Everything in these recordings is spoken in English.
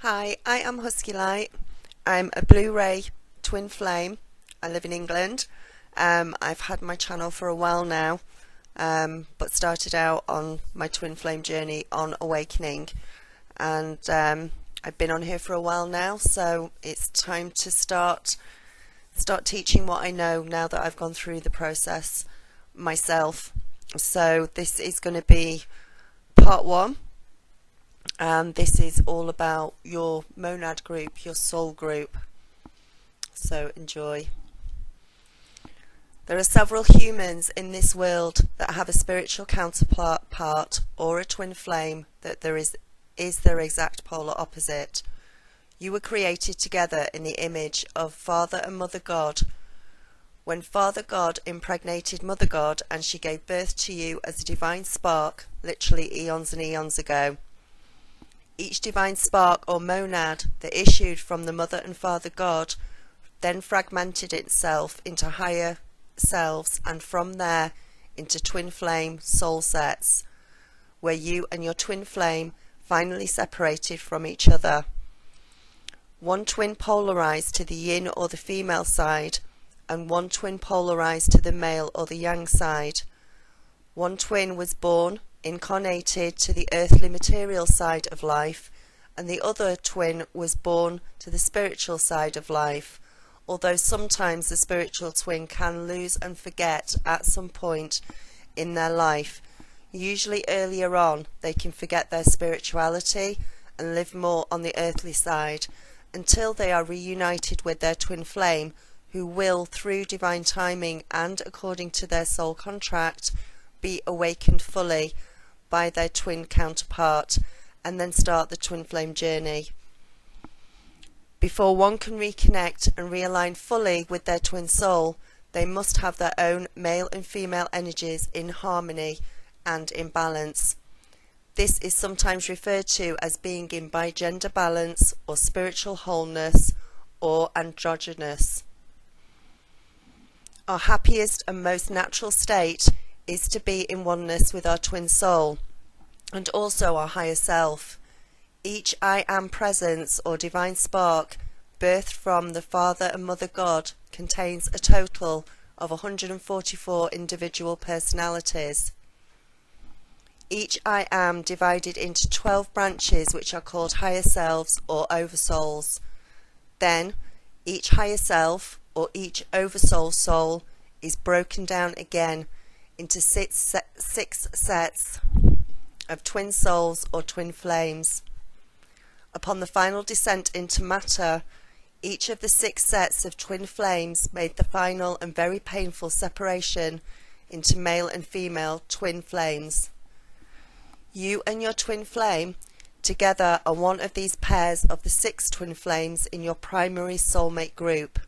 Hi, I am Husky Light. I'm a Blu-ray twin flame. I live in England. I've had my channel for a while now, but started out on my twin flame journey on Awakening, and I've been on here for a while now, so it's time to start teaching what I know now that I've gone through the process myself. So this is going to be part one. And this is all about your monad group, your soul group. So enjoy. There are several humans in this world that have a spiritual counterpart or a twin flame that is their exact polar opposite. You were created together in the image of Father and Mother God. When Father God impregnated Mother God and she gave birth to you as a divine spark, literally eons and eons ago. Each divine spark or monad that issued from the Mother and Father God then fragmented itself into higher selves, and from there into twin flame soul sets, where you and your twin flame finally separated from each other. One twin polarized to the yin or the female side, and one twin polarized to the male or the yang side. One twin was born, incarnated to the earthly material side of life, and the other twin was born to the spiritual side of life, although sometimes the spiritual twin can lose and forget at some point in their life. Usually earlier on they can forget their spirituality and live more on the earthly side until they are reunited with their twin flame, who will, through divine timing and according to their soul contract, be awakened fully by their twin counterpart and then start the twin flame journey. Before one can reconnect and realign fully with their twin soul, they must have their own male and female energies in harmony and in balance. This is sometimes referred to as being in bigender balance or spiritual wholeness or androgynous. Our happiest and most natural state is to be in oneness with our twin soul and also our higher self. Each I Am presence or divine spark birthed from the Father and Mother God contains a total of 144 individual personalities. Each I Am divided into 12 branches, which are called higher selves or oversouls. Then each higher self or each oversoul soul is broken down again into six sets of twin souls or twin flames. Upon the final descent into matter, each of the 6 sets of twin flames made the final and very painful separation into male and female twin flames. You and your twin flame together are one of these pairs of the 6 twin flames in your primary soulmate group.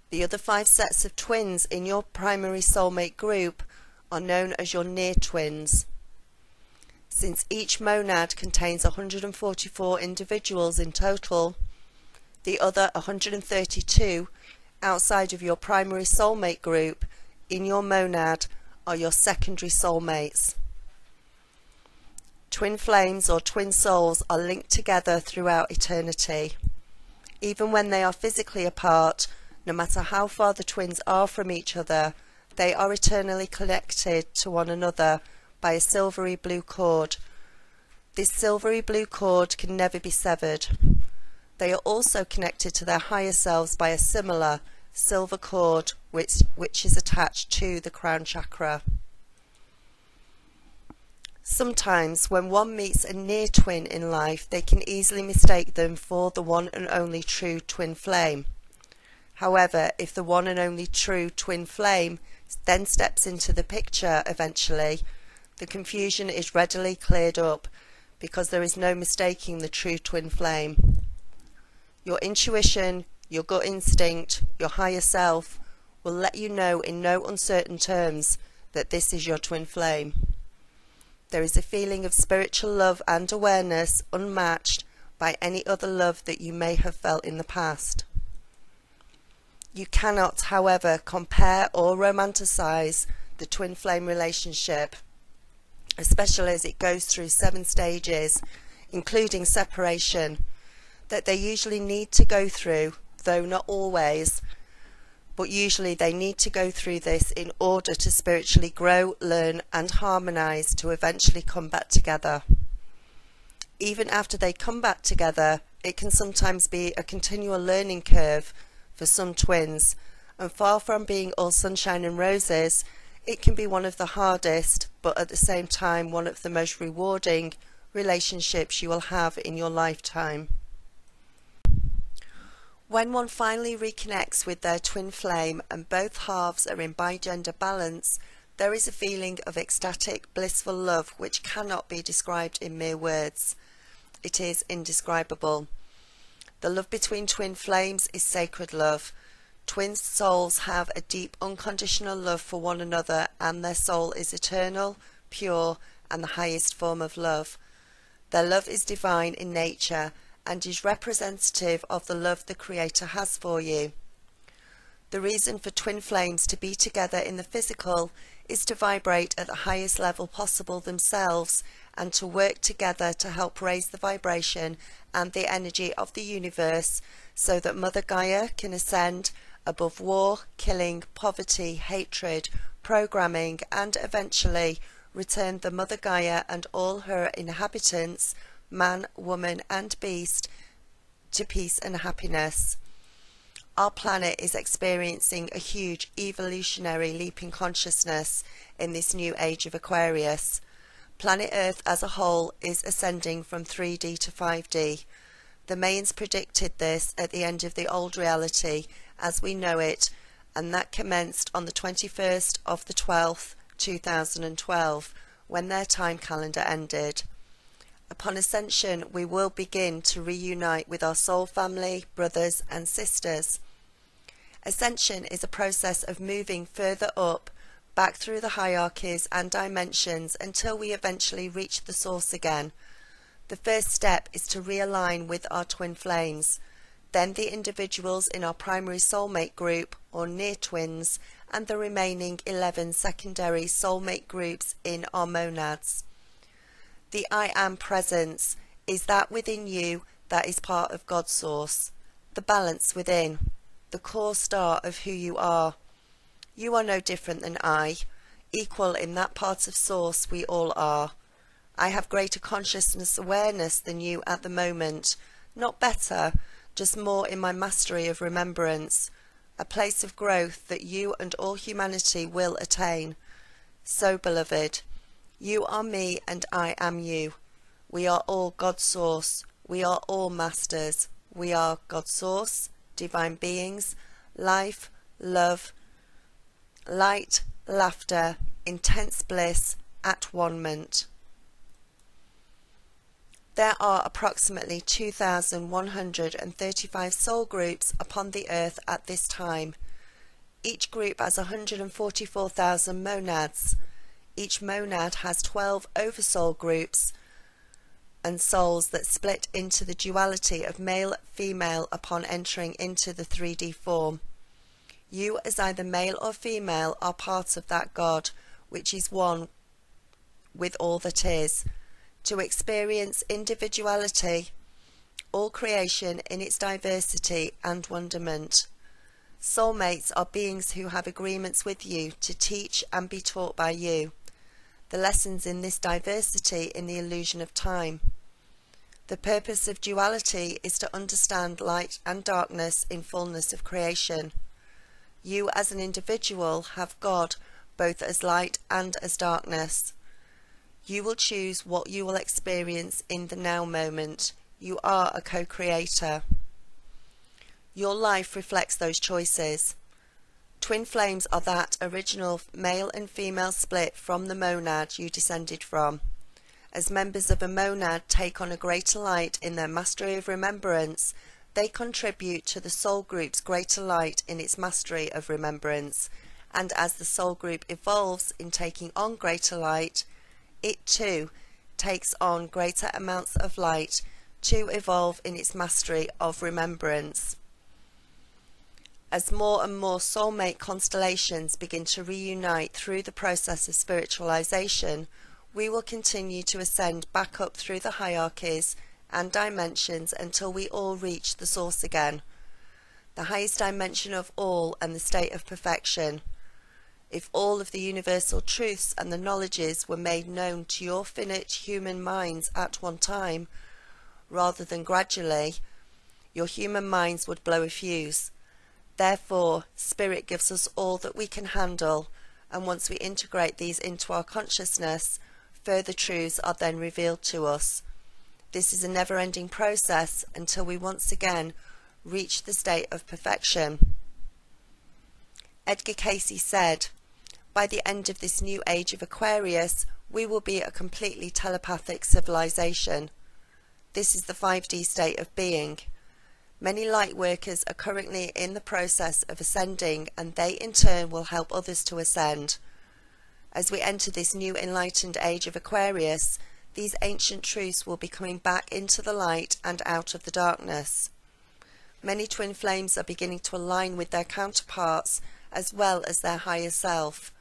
The other 5 sets of twins in your primary soulmate group are known as your near twins. Since each monad contains 144 individuals in total, the other 132 outside of your primary soulmate group in your monad are your secondary soulmates. Twin flames or twin souls are linked together throughout eternity. Even when they are physically apart, no matter how far the twins are from each other, they are eternally connected to one another by a silvery blue cord. This silvery blue cord can never be severed. They are also connected to their higher selves by a similar silver cord which is attached to the crown chakra. Sometimes when one meets a near twin in life, they can easily mistake them for the one and only true twin flame. However, if the one and only true twin flame then steps into the picture eventually, the confusion is readily cleared up because there is no mistaking the true twin flame. Your intuition, your gut instinct, your higher self will let you know in no uncertain terms that this is your twin flame. There is a feeling of spiritual love and awareness unmatched by any other love that you may have felt in the past. You cannot, however, compare or romanticize the twin flame relationship, especially as it goes through 7 stages, including separation, that they usually need to go through, though not always, but usually they need to go through this in order to spiritually grow, learn and harmonize to eventually come back together. Even after they come back together, it can sometimes be a continual learning curve for some twins, and far from being all sunshine and roses, it can be one of the hardest, but at the same time one of the most rewarding relationships you will have in your lifetime. When one finally reconnects with their twin flame and both halves are in bi-gender balance, there is a feeling of ecstatic, blissful love which cannot be described in mere words. It is indescribable. The love between twin flames is sacred love. Twin souls have a deep, unconditional love for one another, and their soul is eternal, pure, and the highest form of love. Their love is divine in nature and is representative of the love the Creator has for you. The reason for twin flames to be together in the physical is to vibrate at the highest level possible themselves and to work together to help raise the vibration and the energy of the universe so that Mother Gaia can ascend above war, killing, poverty, hatred, programming, and eventually return the Mother Gaia and all her inhabitants, man, woman and beast, to peace and happiness. Our planet is experiencing a huge evolutionary leap in consciousness in this new age of Aquarius. Planet Earth as a whole is ascending from 3D to 5D. The Mayans predicted this at the end of the old reality as we know it, and that commenced on the 21st of the 12th, 2012, when their time calendar ended. Upon ascension, we will begin to reunite with our soul family, brothers and sisters. Ascension is a process of moving further up, back through the hierarchies and dimensions until we eventually reach the source again. The first step is to realign with our twin flames, then the individuals in our primary soulmate group or near twins, and the remaining 11 secondary soulmate groups in our monads. The I Am presence is that within you that is part of God's source, the balance within, the core star of who you are. You are no different than I, equal in that part of source we all are. I have greater consciousness awareness than you at the moment, not better, just more in my mastery of remembrance, a place of growth that you and all humanity will attain. So, beloved, you are me and I am you. We are all God's source. We are all masters. We are God's source, divine beings, life, love, light, laughter, intense bliss, at one-ment. There are approximately 2,135 soul groups upon the earth at this time. Each group has 144,000 monads. Each monad has 12 oversoul groups and souls that split into the duality of male-female upon entering into the 3D form. You as either male or female are part of that God, which is one with all that is. To experience individuality, all creation in its diversity and wonderment. Soulmates are beings who have agreements with you to teach and be taught by you. The lessons in this diversity in the illusion of time. The purpose of duality is to understand light and darkness in fullness of creation. You as an individual have God both as light and as darkness. You will choose what you will experience in the now moment. You are a co-creator. Your life reflects those choices. Twin flames are that original male and female split from the monad you descended from. As members of a monad take on a greater light in their mastery of remembrance, they contribute to the soul group's greater light in its mastery of remembrance, and as the soul group evolves in taking on greater light, it too takes on greater amounts of light to evolve in its mastery of remembrance. As more and more soulmate constellations begin to reunite through the process of spiritualization, we will continue to ascend back up through the hierarchies and dimensions until we all reach the source again, the highest dimension of all and the state of perfection. If all of the universal truths and the knowledges were made known to your finite human minds at one time, rather than gradually, your human minds would blow a fuse. Therefore, Spirit gives us all that we can handle, and once we integrate these into our consciousness, further truths are then revealed to us. This is a never-ending process until we once again reach the state of perfection. Edgar Cayce said, "By the end of this new age of Aquarius, we will be a completely telepathic civilization." This is the 5D state of being. Many light workers are currently in the process of ascending, and they in turn will help others to ascend. As we enter this new enlightened age of Aquarius, these ancient truths will be coming back into the light and out of the darkness. Many twin flames are beginning to align with their counterparts as well as their higher self.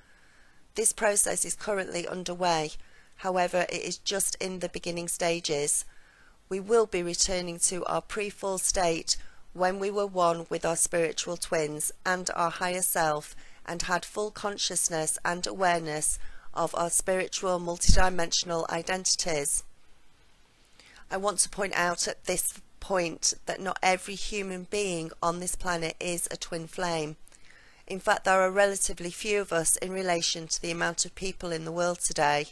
This process is currently underway, however it is just in the beginning stages. We will be returning to our pre-fall state when we were one with our spiritual twins and our higher self and had full consciousness and awareness of our spiritual multidimensional identities. I want to point out at this point that not every human being on this planet is a twin flame. In fact, there are relatively few of us in relation to the amount of people in the world today.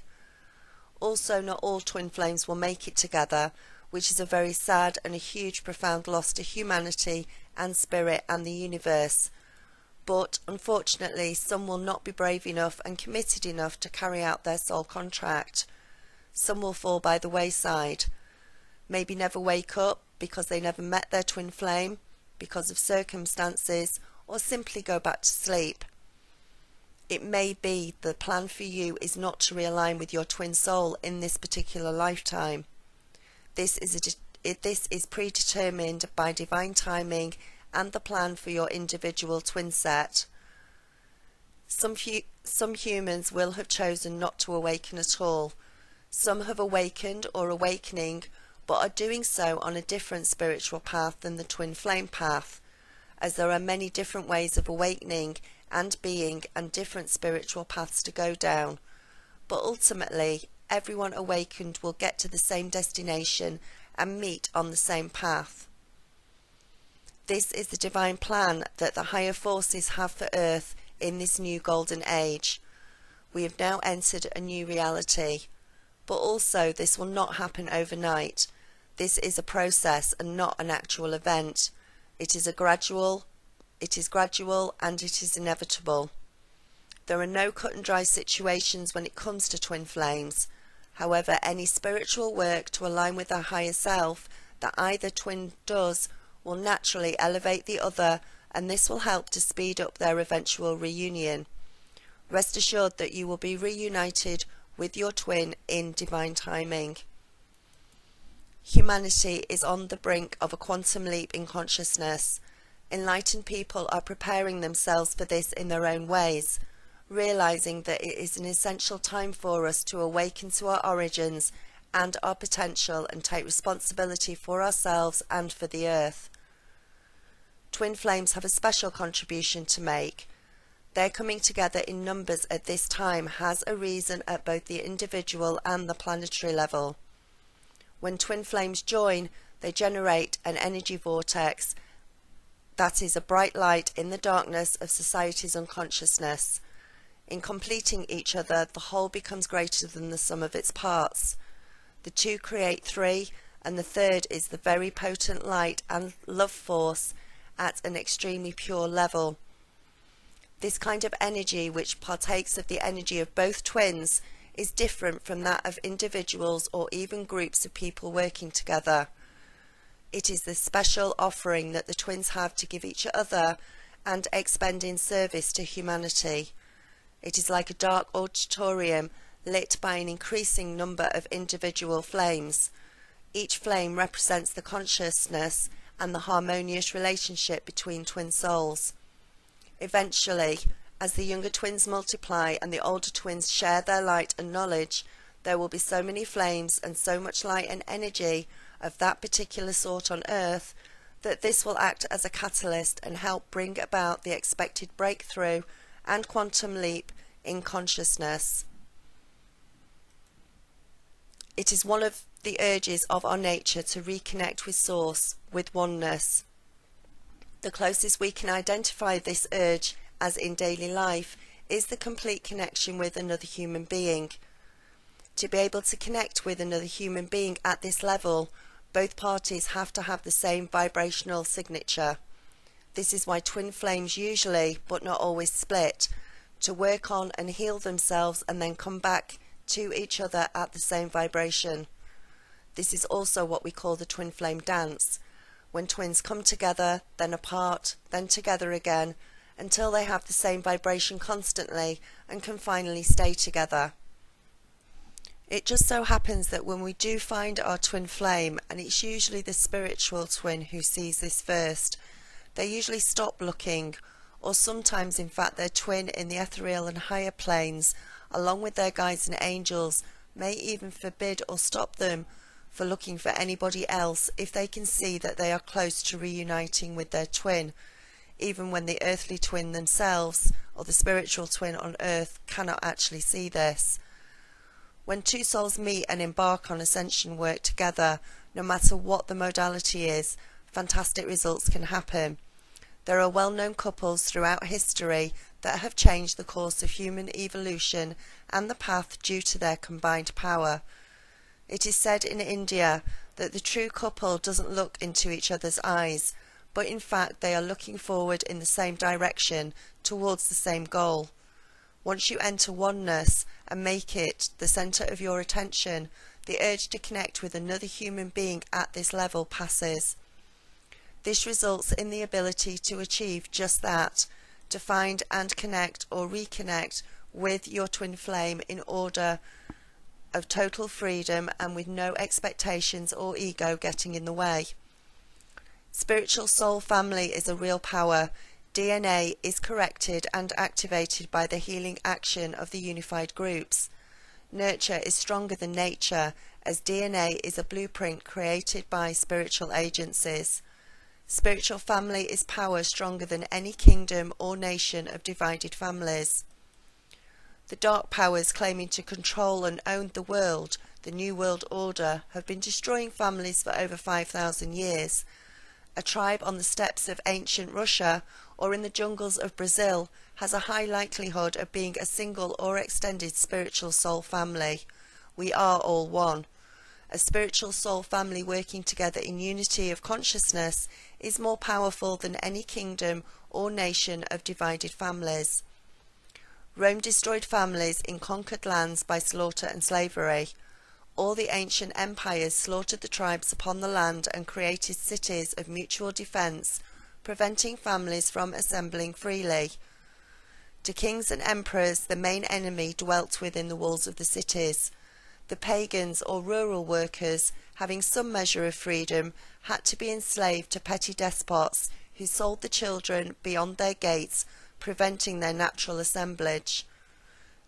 Also, not all twin flames will make it together, which is a very sad and a huge profound loss to humanity and spirit and the universe. But unfortunately, some will not be brave enough and committed enough to carry out their soul contract. Some will fall by the wayside, maybe never wake up because they never met their twin flame, because of circumstances, or simply go back to sleep. It may be the plan for you is not to realign with your twin soul in this particular lifetime. This is predetermined by divine timing and the plan for your individual twin set. Some humans will have chosen not to awaken at all. Some have awakened or awakening, but are doing so on a different spiritual path than the twin flame path, as there are many different ways of awakening and being and different spiritual paths to go down. But ultimately, everyone awakened will get to the same destination and meet on the same path. This is the divine plan that the higher forces have for Earth in this new golden age. We have now entered a new reality, but also this will not happen overnight. This is a process and not an actual event. It is gradual and it is inevitable. There are no cut and dry situations when it comes to twin flames. However, any spiritual work to align with our higher self that either twin does will naturally elevate the other, and this will help to speed up their eventual reunion. Rest assured that you will be reunited with your twin in divine timing. Humanity is on the brink of a quantum leap in consciousness. Enlightened people are preparing themselves for this in their own ways, realizing that it is an essential time for us to awaken to our origins and our potential and take responsibility for ourselves and for the earth. Twin flames have a special contribution to make. Their coming together in numbers at this time has a reason at both the individual and the planetary level. When twin flames join, they generate an energy vortex that is a bright light in the darkness of society's unconsciousness. In completing each other, the whole becomes greater than the sum of its parts. The two create three, and the third is the very potent light and love force at an extremely pure level. This kind of energy, which partakes of the energy of both twins, is different from that of individuals or even groups of people working together. It is the special offering that the twins have to give each other and expend in service to humanity. It is like a dark auditorium lit by an increasing number of individual flames. Each flame represents the consciousness and the harmonious relationship between twin souls. Eventually, as the younger twins multiply and the older twins share their light and knowledge, there will be so many flames and so much light and energy of that particular sort on Earth, that this will act as a catalyst and help bring about the expected breakthrough and quantum leap in consciousness. It is one of the urges of our nature to reconnect with Source, with oneness. The closest we can identify this urge as in daily life is the complete connection with another human being. To be able to connect with another human being at this level, both parties have to have the same vibrational signature. This is why twin flames usually, but not always, split, to work on and heal themselves and then come back to each other at the same vibration. This is also what we call the twin flame dance, when twins come together, then apart, then together again, until they have the same vibration constantly and can finally stay together. It just so happens that when we do find our twin flame, and it's usually the spiritual twin who sees this first, they usually stop looking, or sometimes in fact their twin in the ethereal and higher planes, along with their guides and angels, may even forbid or stop them for looking for anybody else if they can see that they are close to reuniting with their twin, even when the earthly twin themselves, or the spiritual twin on Earth, cannot actually see this. When two souls meet and embark on ascension work together, no matter what the modality is, fantastic results can happen. There are well-known couples throughout history that have changed the course of human evolution and the path due to their combined power. It is said in India that the true couple doesn't look into each other's eyes, but in fact they are looking forward in the same direction towards the same goal. Once you enter oneness and make it the centre of your attention, the urge to connect with another human being at this level passes. This results in the ability to achieve just that, to find and connect or reconnect with your twin flame in order of total freedom and with no expectations or ego getting in the way. Spiritual soul family is a real power. DNA is corrected and activated by the healing action of the unified groups. Nurture is stronger than nature, as DNA is a blueprint created by spiritual agencies. Spiritual family is power stronger than any kingdom or nation of divided families. The dark powers claiming to control and own the world, the New World Order, have been destroying families for over 5,000 years. A tribe on the steppes of ancient Russia or in the jungles of Brazil has a high likelihood of being a single or extended spiritual soul family. We are all one. A spiritual soul family working together in unity of consciousness is more powerful than any kingdom or nation of divided families. Rome destroyed families in conquered lands by slaughter and slavery. All the ancient empires slaughtered the tribes upon the land and created cities of mutual defence, preventing families from assembling freely. To kings and emperors, the main enemy dwelt within the walls of the cities. The pagans or rural workers, having some measure of freedom, had to be enslaved to petty despots who sold the children beyond their gates, preventing their natural assemblage.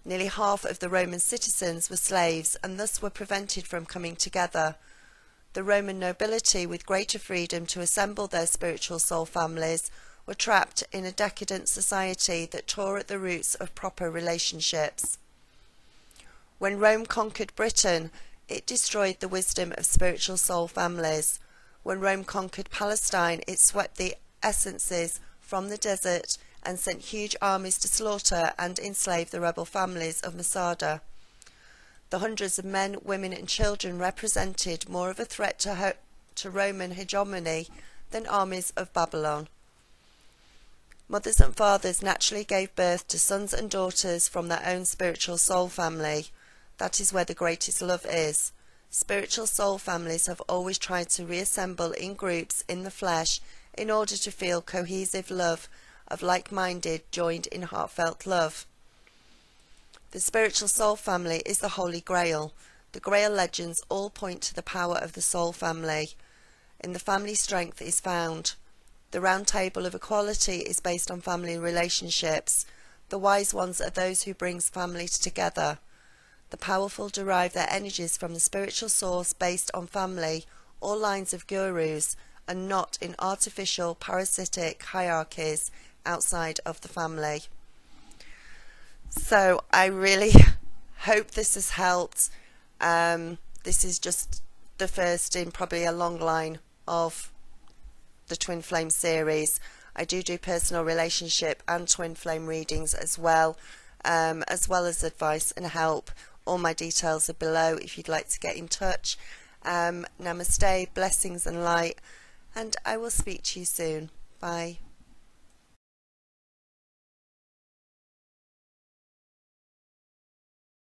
Nearly half of the Roman citizens were slaves and thus were prevented from coming together. The Roman nobility, with greater freedom to assemble their spiritual soul families, were trapped in a decadent society that tore at the roots of proper relationships. When Rome conquered Britain, it destroyed the wisdom of spiritual soul families. When Rome conquered Palestine, it swept the essences from the desert and sent huge armies to slaughter and enslave the rebel families of Masada. The hundreds of men, women and children represented more of a threat to Roman hegemony than armies of Babylon. Mothers and fathers naturally gave birth to sons and daughters from their own spiritual soul family. That is where the greatest love is. Spiritual soul families have always tried to reassemble in groups in the flesh in order to feel cohesive love of like-minded, joined in heartfelt love. The spiritual soul family is the Holy Grail. The Grail legends all point to the power of the soul family. In the family strength is found. The round table of equality is based on family relationships. The wise ones are those who brings families together. The powerful derive their energies from the spiritual source based on family, or lines of gurus, and not in artificial parasitic hierarchies outside of the family. So I really hope this has helped. This is just the first in probably a long line of the Twin Flame series. I do personal relationship and twin flame readings as well as advice and help. All my details are below if you'd like to get in touch. Namaste, blessings and light, and I will speak to you soon. Bye.